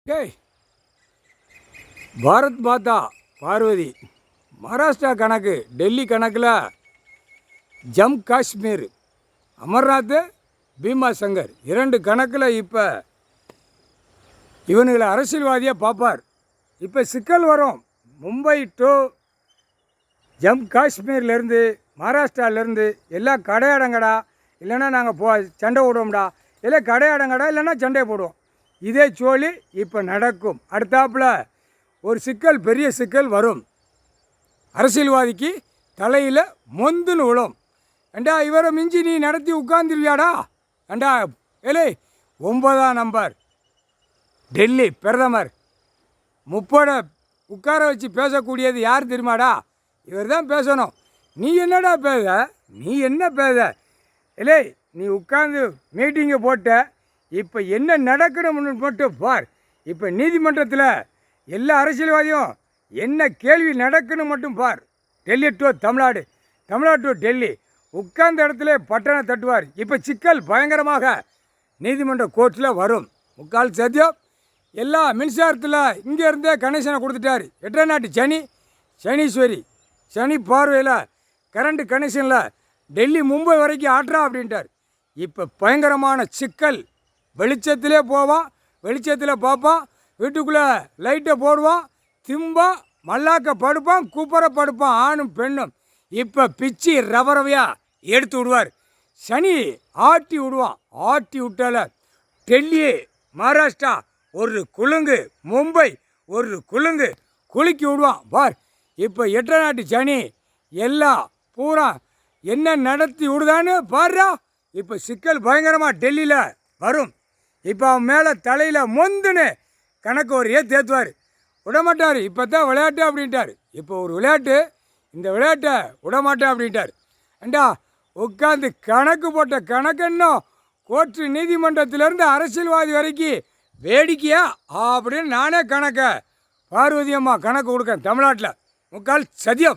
டேய், பாரத் மாதா பார்வதி மகாராஷ்டிரா கணக்கு, டெல்லி கணக்கில் ஜம்மு காஷ்மீர், அமர்நாத், பீமா சங்கர் 2 கணக்கில் இப்போ இவனுங்களை அரசியல்வாதியாக பார்ப்பார். இப்போ சிக்கல் வரும். மும்பை டு ஜம்மு காஷ்மீர்லேருந்து மகாராஷ்டிராலேருந்து எல்லாம் கடையாடங்கடா, இல்லைன்னா நாங்கள் சண்டை போடுவோம்டா, இல்லை கடையாடங்கடா, இல்லைன்னா சண்டை போடுவோம். இதே சோழி இப்போ நடக்கும். அடுத்தாப்பில் ஒரு சிக்கல், பெரிய சிக்கல் வரும். அரசியல்வாதிக்கு தலையில் மொந்துன்னு விழும். ஏண்டா இவரை மிஞ்சி நீ நடத்தி உட்காந்துருவியாடா? ஏண்டா ஏலே 9ஆம் நம்பர் டெல்லி பிரதமர் 30 உட்கார வச்சு பேசக்கூடியது யார் தெரியுமாடா? இவர் தான் பேசணும். நீ என்னடா பேச? நீ என்ன பேச? இல்லை, நீ உட்காந்து மீட்டிங்கை போட்ட. இப்போ என்ன நடக்கணும்னு மட்டும் பார். இப்போ நீதிமன்றத்தில் எல்லா அரசியல்வாதியும் என்ன கேள்வி நடக்கணும் மட்டும் பார். டெல்லி டு தமிழ்நாடு, தமிழ்நாடு டு டெல்லி உட்கார்ந்த இடத்துல பட்டணம் தட்டுவார். இப்போ சிக்கல் பயங்கரமாக நீதிமன்ற கோர்ட்டில் வரும். முக்கால் சத்தியம். எல்லா மின்சாரத்தில் இங்கேருந்தே கனெக்ஷனை கொடுத்துட்டார். 8ஆம் நாட்டு சனி, சனீஸ்வரி, சனி பார்வையில் கரண்ட் கனெக்ஷனில் டெல்லி மும்பை வரைக்கும் ஆட்டுறா அப்படின்ட்டார். இப்போ பயங்கரமான சிக்கல். வெளிச்சத்திலே போவான், வெளிச்சத்தில் பார்ப்பான், வீட்டுக்குள்ளே லைட்டை போடுவான், திம்பா மல்லாக்க படுப்பான், கூப்பர படுப்பான், ஆணும் பெண்ணும். இப்போ பிச்சு ரவரவையாக எடுத்து விடுவார். சனி ஆட்டி விடுவான். ஆட்டி விட்டால டெல்லி, மகாராஷ்டிரா ஒரு குலுங்கு, மும்பை ஒரு குலுங்கு குலுக்கி விடுவான் பார். இப்போ 8ஆம் நாட்டு சனி எல்லாம் பூரா என்ன நடத்தி விடுதான்னு பாருடா. இப்போ சிக்கல் பயங்கரமாக டெல்லியில் வரும். இப்போ அவன் மேலே தலையில் மொந்துன்னு கணக்கு ஒரு தேத்துவார். விடமாட்டார். இப்போ தான் விளையாட்டு அப்படின்ட்டார். இப்போ ஒரு விளையாட்டு, இந்த விளையாட்டை விடமாட்டேன் அப்படின்ட்டார். ஏண்டா உட்காந்து கணக்கு போட்ட கணக்கென்னும் கோர்ட்டு நீதிமன்றத்திலேருந்து அரசியல்வாதி வரைக்கும் வேடிக்கையா அப்படின்னு நானே கணக்கை பார்வதி அம்மா கணக்கு கொடுக்கேன் தமிழ்நாட்டில். முக்கால் சதியம்.